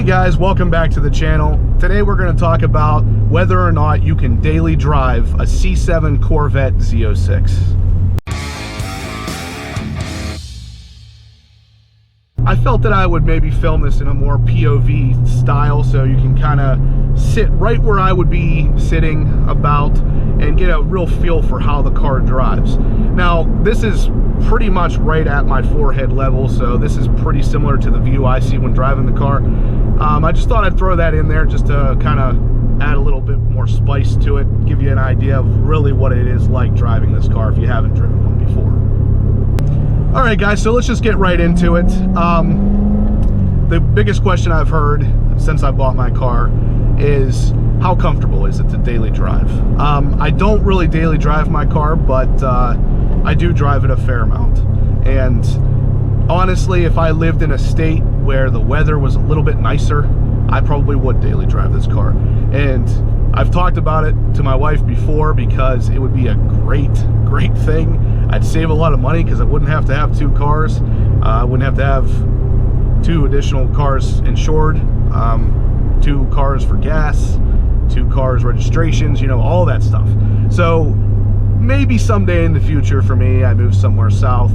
guys, welcome back to the channel. Today we're going to talk about whether or not you can daily drive a C7 Corvette Z06. I felt that I would maybe film this in a more POV style so you can kind of sit right where I would be sitting about and get a real feel for how the car drives. Now, this is pretty much right at my forehead level, so this is pretty similar to the view I see when driving the car. I just thought I'd throw that in there just to kind of add a little bit more spice to it, give you an idea of really what it is like driving this car if you haven't driven one before. All right, guys, so let's just get right into it. The biggest question I've heard since I bought my car is, how comfortable is it to daily drive? I don't really daily drive my car, but I do drive it a fair amount. And honestly, if I lived in a state where the weather was a little bit nicer, I probably would daily drive this car. And I've talked about it to my wife before because it would be a great thing. I'd save a lot of money because I wouldn't have to have two cars. I wouldn't have to have two additional cars insured, two cars for gas, two cars registrations, you know, all that stuff. So maybe someday in the future for me, I move somewhere south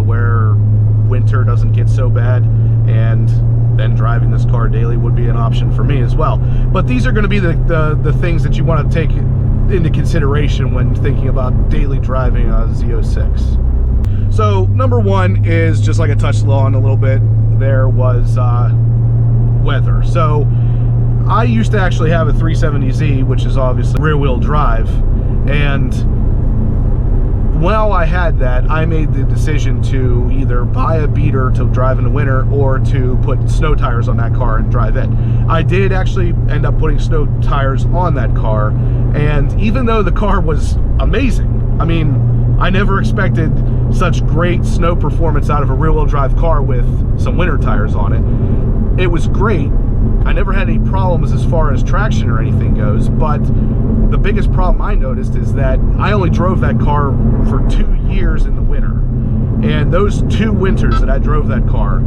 where winter doesn't get so bad, and then driving this car daily would be an option for me as well. But these are going to be the things that you want to take into consideration when thinking about daily driving a Z06. So number one is, just like I touched on a little bit, there was weather. So I used to actually have a 370Z, which is obviously rear-wheel drive, and while I had that, I made the decision to either buy a beater to drive in the winter or to put snow tires on that car and drive it. I did actually end up putting snow tires on that car, and even though the car was amazing, I mean, I never expected such great snow performance out of a rear-wheel drive car with some winter tires on it. It was great. I never had any problems as far as traction or anything goes, but the biggest problem I noticed is that I only drove that car for 2 years in the winter. And those 2 winters that I drove that car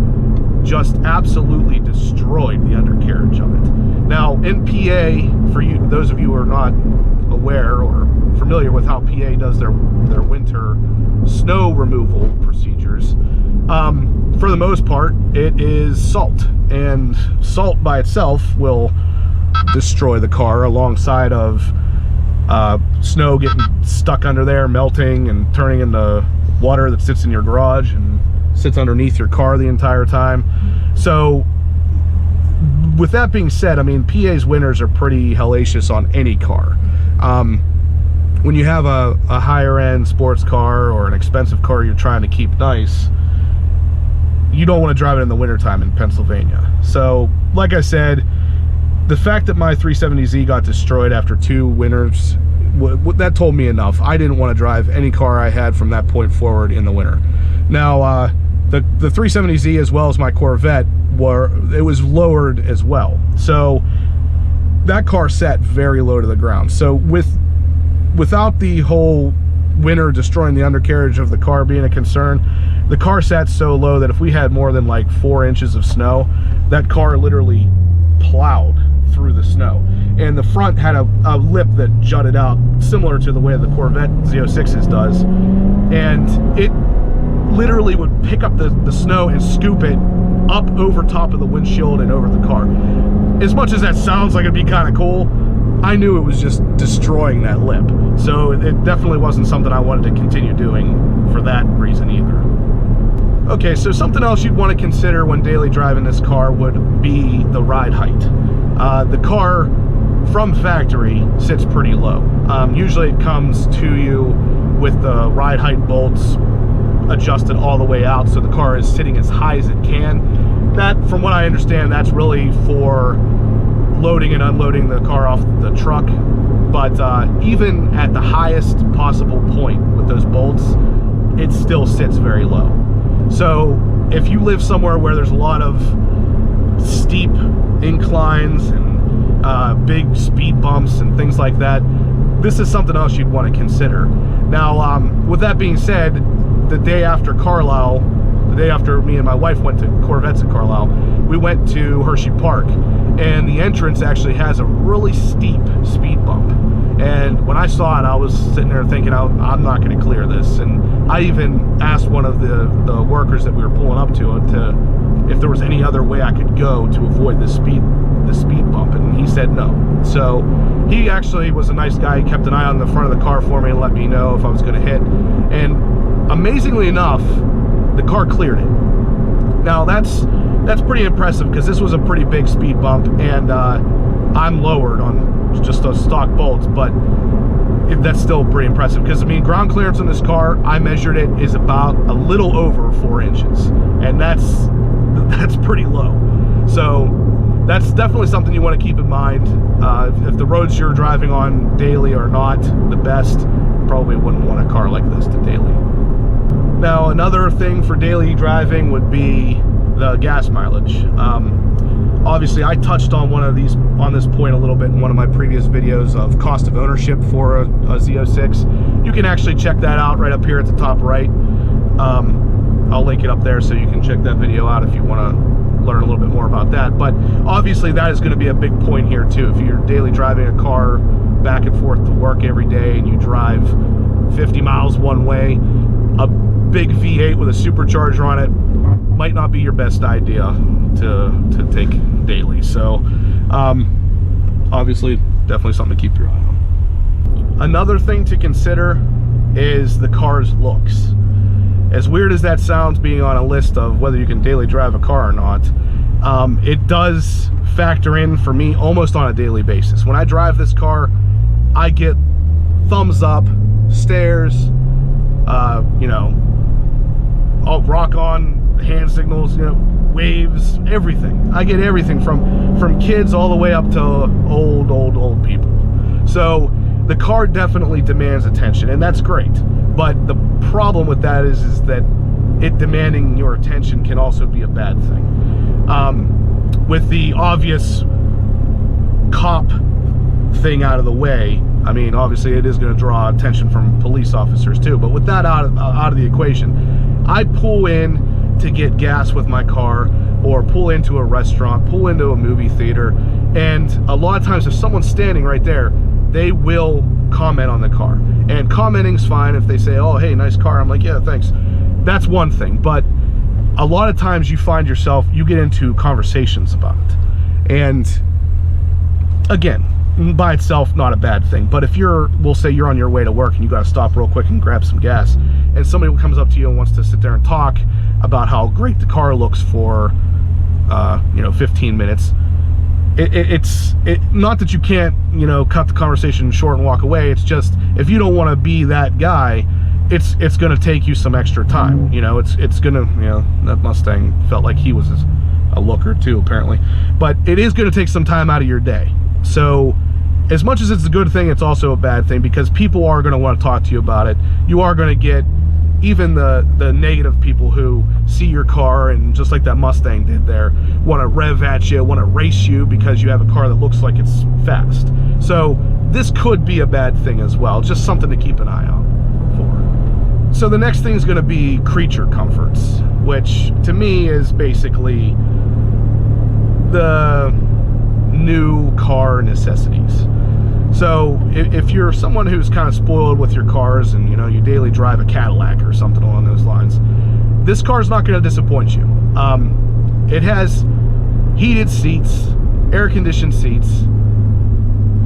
just absolutely destroyed the undercarriage of it. Now, in PA, for you, those of you who are not aware or familiar with how PA does their winter snow removal procedures, for the most part, it is salt. And salt by itself will destroy the car alongside of snow getting stuck under there, melting and turning into water that sits in your garage and sits underneath your car the entire time. So with that being said, I mean, PA's winters are pretty hellacious on any car. When you have a higher end sports car or an expensive car you're trying to keep nice, you don't want to drive it in the wintertime in Pennsylvania. So like I said, the fact that my 370Z got destroyed after 2 winters, that told me enough. I didn't want to drive any car I had from that point forward in the winter. Now, the 370Z as well as my Corvette, it was lowered as well. So that car sat very low to the ground. So without the whole winter destroying the undercarriage of the car being a concern, the car sat so low that if we had more than like 4 inches of snow, that car literally plowed through the snow. And the front had a lip that jutted out similar to the way the Corvette Z06's does, and it literally would pick up the snow and scoop it up over top of the windshield and over the car. As much as that sounds like it'd be kind of cool, I knew it was just destroying that lip. So it definitely wasn't something I wanted to continue doing for that reason either. Okay, so something else you'd want to consider when daily driving this car would be the ride height. The car from factory sits pretty low. Usually it comes to you with the ride height bolts adjusted all the way out, so the car is sitting as high as it can. That, from what I understand, that's really for loading and unloading the car off the truck. But even at the highest possible point with those bolts, it still sits very low. So if you live somewhere where there's a lot of steep inclines and big speed bumps and things like that, this is something else you'd want to consider. Now, with that being said, the day after Carlisle, the day after me and my wife went to Corvettes in Carlisle, we went to Hershey Park, and the entrance actually has a really steep speed bump. And when I saw it, I was sitting there thinking, I'm not going to clear this. And I even asked one of the workers that we were pulling up to if there was any other way I could go to avoid the speed bump, and he said no. So he actually was a nice guy. He kept an eye on the front of the car for me and let me know if I was going to hit. And amazingly enough, the car cleared it. Now that's pretty impressive, because this was a pretty big speed bump, and I'm lowered on just those stock bolts, but that's still pretty impressive, because I mean, ground clearance on this car, I measured it, is about a little over 4 inches, and that's pretty low. So that's definitely something you want to keep in mind. If the roads you're driving on daily are not the best, probably wouldn't want a car like this to daily. Now, another thing for daily driving would be the gas mileage. Obviously, I touched on this point a little bit in one of my previous videos of cost of ownership for a Z06. You can actually check that out right up here at the top right. I'll link it up there so you can check that video out if you want to learn a little bit more about that. But obviously, that is going to be a big point here too. If you're daily driving a car back and forth to work every day, and you drive 50 miles one way, a big V8 with a supercharger on it might not be your best idea to take daily. So obviously, definitely something to keep your eye on. Another thing to consider is the car's looks. As weird as that sounds, being on a list of whether you can daily drive a car or not, it does factor in for me almost on a daily basis. When I drive this car, I get thumbs up, stares, you know, I'll rock on, hand signals, you know, waves, everything. I get everything from kids all the way up to old people. So the car definitely demands attention, and that's great. But the problem with that is that it demanding your attention can also be a bad thing. With the obvious cop thing out of the way, I mean, obviously it is going to draw attention from police officers too, but with that out of the equation, I pull in to get gas with my car, or pull into a restaurant, pull into a movie theater, and a lot of times if someone's standing right there, they will comment on the car. And commenting's fine. If they say, oh, hey, nice car, I'm like, yeah, thanks. That's one thing. But a lot of times you find yourself, you get into conversations about it. And again, by itself, not a bad thing. But if we'll say you're on your way to work and you got to stop real quick and grab some gas, and somebody comes up to you and wants to sit there and talk about how great the car looks for, you know, 15 minutes, it's not that you can't, you know, cut the conversation short and walk away. It's just, if you don't want to be that guy, it's going to take you some extra time. You know, it's going to, you know, that Mustang felt like he was a looker too, apparently. But it is going to take some time out of your day. So as much as it's a good thing, it's also a bad thing, because people are going to want to talk to you about it. You are going to get even the negative people who see your car, and just like that Mustang did there, want to rev at you, want to race you because you have a car that looks like it's fast. So this could be a bad thing as well, just something to keep an eye out for. So the next thing is going to be creature comforts, which to me is basically the new car necessities. So if you're someone who's kind of spoiled with your cars, and you know, you daily drive a Cadillac or something along those lines, this car is not going to disappoint you. It has heated seats, air conditioned seats,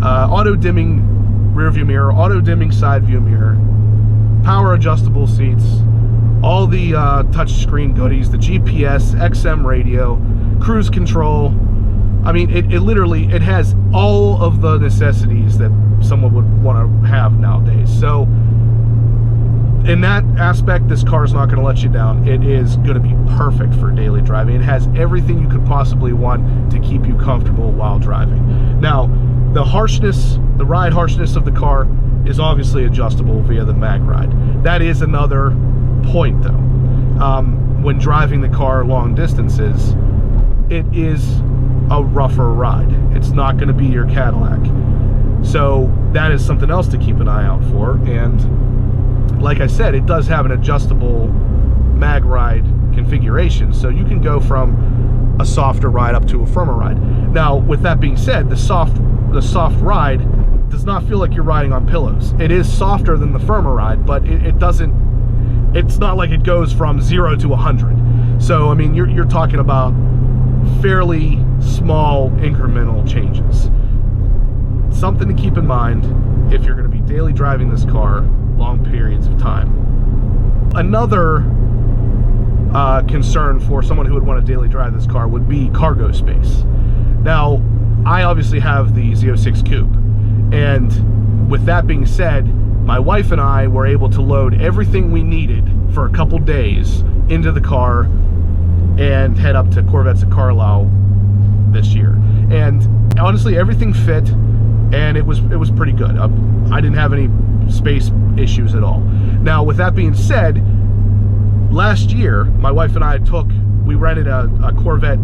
auto dimming rear view mirror, auto dimming side view mirror, power adjustable seats, all the touch screen goodies, the GPS, XM radio, cruise control. I mean, it literally has all of the necessities that someone would want to have nowadays. So in that aspect, this car is not going to let you down. It is going to be perfect for daily driving. It has everything you could possibly want to keep you comfortable while driving. Now, the harshness, the ride harshness of the car is obviously adjustable via the mag ride. That is another point though. When driving the car long distances, it is a rougher ride. It's not going to be your Cadillac. So that is something else to keep an eye out for. And like I said, it does have an adjustable mag ride configurations, so you can go from a softer ride up to a firmer ride. Now, with that being said, the soft ride does not feel like you're riding on pillows. It is softer than the firmer ride, but it's not like it goes from 0 to 100. So I mean, you're talking about fairly small incremental changes. Something to keep in mind if you're going to be daily driving this car long periods of time. Another concern for someone who would want to daily drive this car would be cargo space. Now, I obviously have the Z06 Coupe, and with that being said, my wife and I were able to load everything we needed for a couple days into the car and head up to Corvettes at Carlisle this year. And honestly, everything fit, and it was pretty good. I didn't have any space issues at all. Now, with that being said, last year, my wife and I we rented a Corvette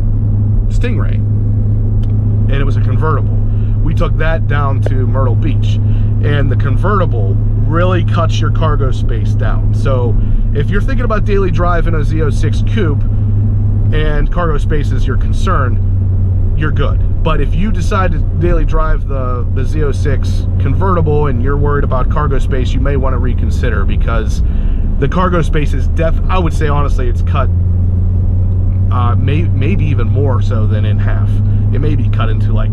Stingray, and it was a convertible. We took that down to Myrtle Beach, and the convertible really cuts your cargo space down. So if you're thinking about daily driving a Z06 Coupe and cargo space is your concern, you're good. But if you decide to daily drive the Z06 convertible and you're worried about cargo space, you may want to reconsider, because the cargo space is I would say honestly it's cut maybe even more so than in half. It may be cut into like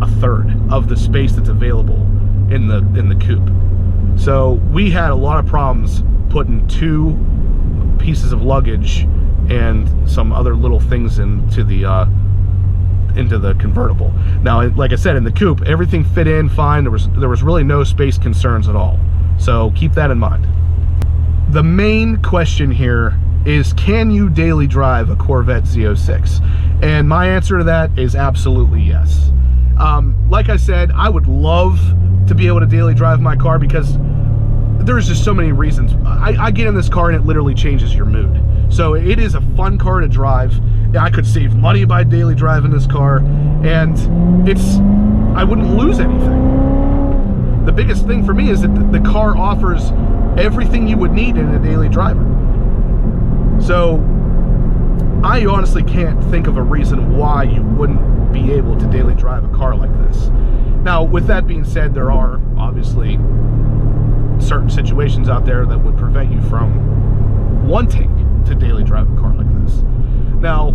a third of the space that's available in the coupe. So we had a lot of problems putting 2 pieces of luggage and some other little things into the convertible. Now, like I said, in the coupe, everything fit in fine. There was really no space concerns at all. So keep that in mind. The main question here is, can you daily drive a Corvette Z06? And my answer to that is absolutely yes. Like I said, I would love to be able to daily drive my car, because there's just so many reasons. I get in this car and it literally changes your mood. So it is a fun car to drive. I could save money by daily driving this car, and I wouldn't lose anything. The biggest thing for me is that the car offers everything you would need in a daily driver. So I honestly can't think of a reason why you wouldn't be able to daily drive a car like this. Now, with that being said, there are obviously certain situations out there that would prevent you from wanting to daily drive a car like this. Now,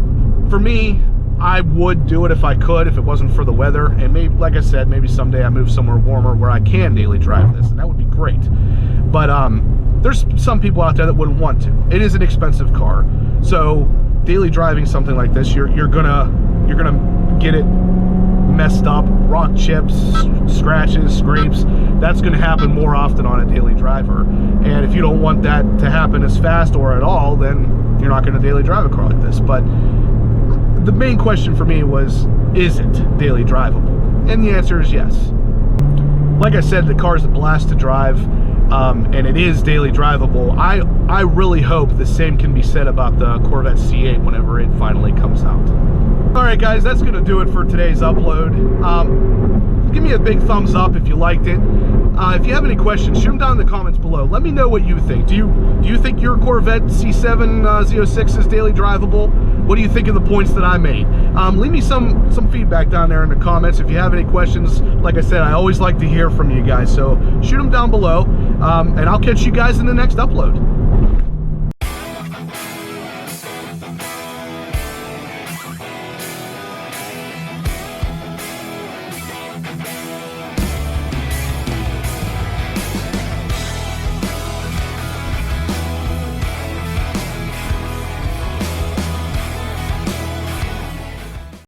for me, I would do it if I could, if it wasn't for the weather, and maybe, like I said, maybe someday I move somewhere warmer where I can daily drive this, and that would be great. But there's some people out there that wouldn't want to. It is an expensive car, so daily driving something like this, you're gonna get it messed up, rock chips, scratches, scrapes. That's gonna happen more often on a daily driver, and if you don't want that to happen as fast or at all, then you're not gonna daily drive a car like this. But the main question for me was, is it daily drivable? And the answer is yes. Like I said, the car is a blast to drive, and it is daily drivable. I really hope the same can be said about the Corvette C8 whenever it finally comes out. Alright guys, that's going to do it for today's upload. Give me a big thumbs up if you liked it. If you have any questions, shoot them down in the comments below. Let me know what you think. Do you think your Corvette C7 Z06 is daily drivable? What do you think of the points that I made? Leave me some feedback down there in the comments. If you have any questions, like I said, I always like to hear from you guys. So shoot them down below, and I'll catch you guys in the next upload.